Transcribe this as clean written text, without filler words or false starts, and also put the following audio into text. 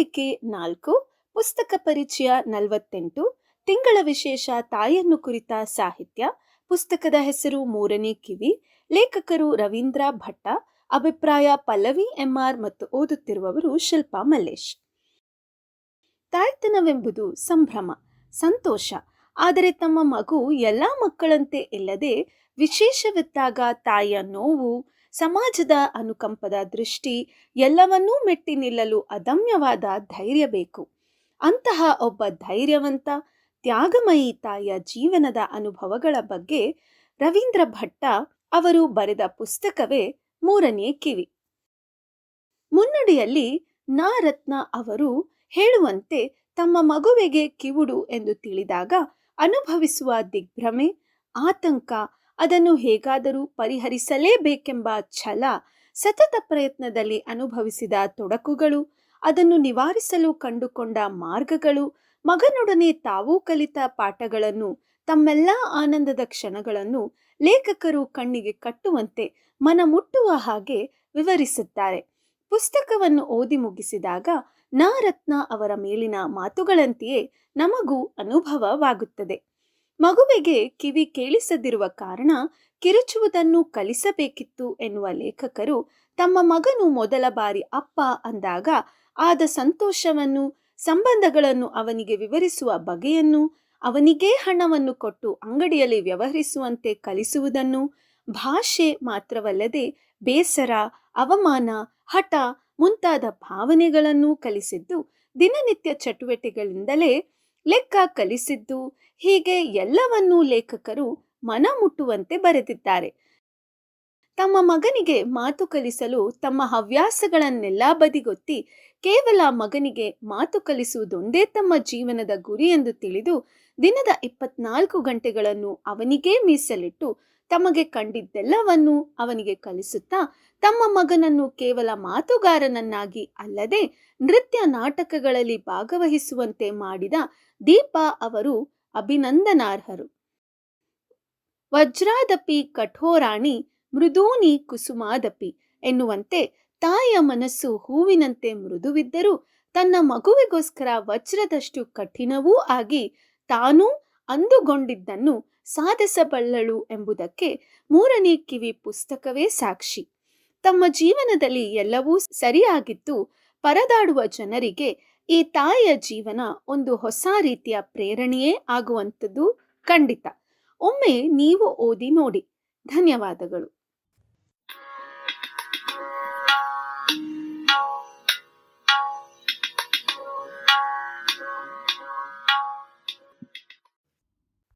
ಬಾಲರೇಖೆ 4, ಪುಸ್ತಕ ಪರಿಚಯ 48, ತಿಂಗಳ ವಿಶೇಷ ತಾಯಿಯನ್ನು ಕುರಿತ ಸಾಹಿತ್ಯ. ಪುಸ್ತಕದ ಹೆಸರು ಮೂರನೇ ಕಿವಿ. ಲೇಖಕರು ರವೀಂದ್ರ ಭಟ್ಟ. ಅಭಿಪ್ರಾಯ ಪಲ್ಲವಿ ಎಂಆರ್ ಮತ್ತು ಓದುತ್ತಿರುವವರು ಶಿಲ್ಪಾ ಮಲ್ಲೇಶ್. ತಾಯ್ತನವೆಂಬುದು ಸಂಭ್ರಮ, ಸಂತೋಷ. ಆದರೆ ತಮ್ಮ ಮಗು ಎಲ್ಲ ಮಕ್ಕಳಂತೆ ಇಲ್ಲದೆ ವಿಶೇಷವಿದ್ದಾಗ ತಾಯಿಯ ನೋವು, ಸಮಾಜದ ಅನುಕಂಪದ ದೃಷ್ಟಿ ಎಲ್ಲವನ್ನೂ ಮೆಟ್ಟಿ ನಿಲ್ಲಲು ಅದಮ್ಯವಾದ ಧೈರ್ಯ ಬೇಕು. ಅಂತಹ ಒಬ್ಬ ಧೈರ್ಯವಂತ ತ್ಯಾಗಮಯಿ ತಾಯಿಯ ಜೀವನದ ಅನುಭವಗಳ ಬಗ್ಗೆ ರವೀಂದ್ರ ಭಟ್ಟ ಅವರು ಬರೆದ ಪುಸ್ತಕವೇ ಮೂರನೇ ಕಿವಿ. ಮುನ್ನುಡಿಯಲ್ಲಿ ನಾ ರತ್ನ ಅವರು ಹೇಳುವಂತೆ ತಮ್ಮ ಮಗುವಿಗೆ ಕಿವುಡು ಎಂದು ತಿಳಿದಾಗ ಅನುಭವಿಸುವ ದಿಗ್ಭ್ರಮೆ, ಆತಂಕ, ಅದನ್ನು ಹೇಗಾದರೂ ಪರಿಹರಿಸಲೇಬೇಕೆಂಬ ಛಲ, ಸತತ ಪ್ರಯತ್ನದಲ್ಲಿ ಅನುಭವಿಸಿದ ತೊಡಕುಗಳು, ಅದನ್ನು ನಿವಾರಿಸಲು ಕಂಡುಕೊಂಡ ಮಾರ್ಗಗಳು, ಮಗನೊಡನೆ ತಾವೂ ಕಲಿತ ಪಾಠಗಳನ್ನು, ತಮ್ಮೆಲ್ಲ ಆನಂದದ ಕ್ಷಣಗಳನ್ನು ಲೇಖಕರು ಕಣ್ಣಿಗೆ ಕಟ್ಟುವಂತೆ ಮನಮುಟ್ಟುವ ಹಾಗೆ ವಿವರಿಸುತ್ತಾರೆ. ಪುಸ್ತಕವನ್ನು ಓದಿ ಮುಗಿಸಿದಾಗ ನಾ ರತ್ನ ಅವರ ಮೇಲಿನ ಮಾತುಗಳಂತೆಯೇ ನಮಗೂ ಅನುಭವವಾಗುತ್ತದೆ. ಮಗುವಿಗೆ ಕಿವಿ ಕೇಳಿಸದಿರುವ ಕಾರಣ ಕಿರುಚುವುದನ್ನು ಕಲಿಸಬೇಕಿತ್ತು ಎನ್ನುವ ಲೇಖಕರು ತಮ್ಮ ಮಗನು ಮೊದಲ ಬಾರಿ ಅಪ್ಪ ಅಂದಾಗ ಆದ ಸಂತೋಷವನ್ನು, ಸಂಬಂಧಗಳನ್ನು ಅವನಿಗೆ ವಿವರಿಸುವ ಬಗೆಯನ್ನು, ಅವನಿಗೇ ಹಣವನ್ನು ಕೊಟ್ಟು ಅಂಗಡಿಯಲ್ಲಿ ವ್ಯವಹರಿಸುವಂತೆ ಕಲಿಸುವುದನ್ನು, ಭಾಷೆ ಮಾತ್ರವಲ್ಲದೆ ಬೇಸರ, ಅವಮಾನ, ಹಠ ಮುಂತಾದ ಭಾವನೆಗಳನ್ನು ಕಲಿಸಿದ್ದು, ದಿನನಿತ್ಯ ಚಟುವಟಿಕೆಗಳಿಂದಲೇ ಲೆಕ್ಕ ಕಲಿಸಿದ್ದು, ಹೀಗೆ ಎಲ್ಲವನ್ನೂ ಲೇಖಕರು ಮನ ಮುಟ್ಟುವಂತೆ ಬರೆದಿದ್ದಾರೆ. ತಮ್ಮ ಮಗನಿಗೆ ಮಾತು ಕಲಿಸಲು ತಮ್ಮ ಹವ್ಯಾಸಗಳನ್ನೆಲ್ಲ ಬದಿಗೊತ್ತಿ ಕೇವಲ ಮಗನಿಗೆ ಮಾತು ಕಲಿಸುವುದೊಂದೇ ತಮ್ಮ ಜೀವನದ ಗುರಿ ಎಂದು ತಿಳಿದು ದಿನದ 24 ಗಂಟೆಗಳನ್ನು ಅವನಿಗೇ ಮೀಸಲಿಟ್ಟು ತಮಗೆ ಕಂಡಿದ್ದೆಲ್ಲವನ್ನೂ ಅವನಿಗೆ ಕಲಿಸುತ್ತಾ ತಮ್ಮ ಮಗನನ್ನು ಕೇವಲ ಮಾತುಗಾರನನ್ನಾಗಿ ಅಲ್ಲದೆ ನೃತ್ಯ ನಾಟಕಗಳಲ್ಲಿ ಭಾಗವಹಿಸುವಂತೆ ಮಾಡಿದ ದೀಪಾ ಅವರು ಅಭಿನಂದನಾರ್ಹರು. ವಜ್ರಾದಪಿ ಕಠೋರಾಣಿ ಮೃದೂನಿ ಕುಸುಮಾದಪಿ ಎನ್ನುವಂತೆ ತಾಯಿಯ ಮನಸ್ಸು ಹೂವಿನಂತೆ ಮೃದುವಿದ್ದರೂ ತನ್ನ ಮಗುವಿಗೋಸ್ಕರ ವಜ್ರದಷ್ಟು ಕಠಿಣವೂ ಆಗಿ ತಾನೂ ಅಂದುಗೊಂಡಿದ್ದನ್ನು ಸಾಧಿಸಬಲ್ಲಳು ಎಂಬುದಕ್ಕೆ ಮೂರನೇ ಕಿವಿ ಪುಸ್ತಕವೇ ಸಾಕ್ಷಿ. ತಮ್ಮ ಜೀವನದಲ್ಲಿ ಎಲ್ಲವೂ ಸರಿಯಾಗಿದ್ದು ಪರದಾಡುವ ಜನರಿಗೆ ಈ ತಾಯಿಯ ಜೀವನ ಒಂದು ಹೊಸ ರೀತಿಯ ಪ್ರೇರಣೆಯೇ ಆಗುವಂಥದ್ದು ಖಂಡಿತ. ಒಮ್ಮೆ ನೀವು ಓದಿ ನೋಡಿ. ಧನ್ಯವಾದಗಳು.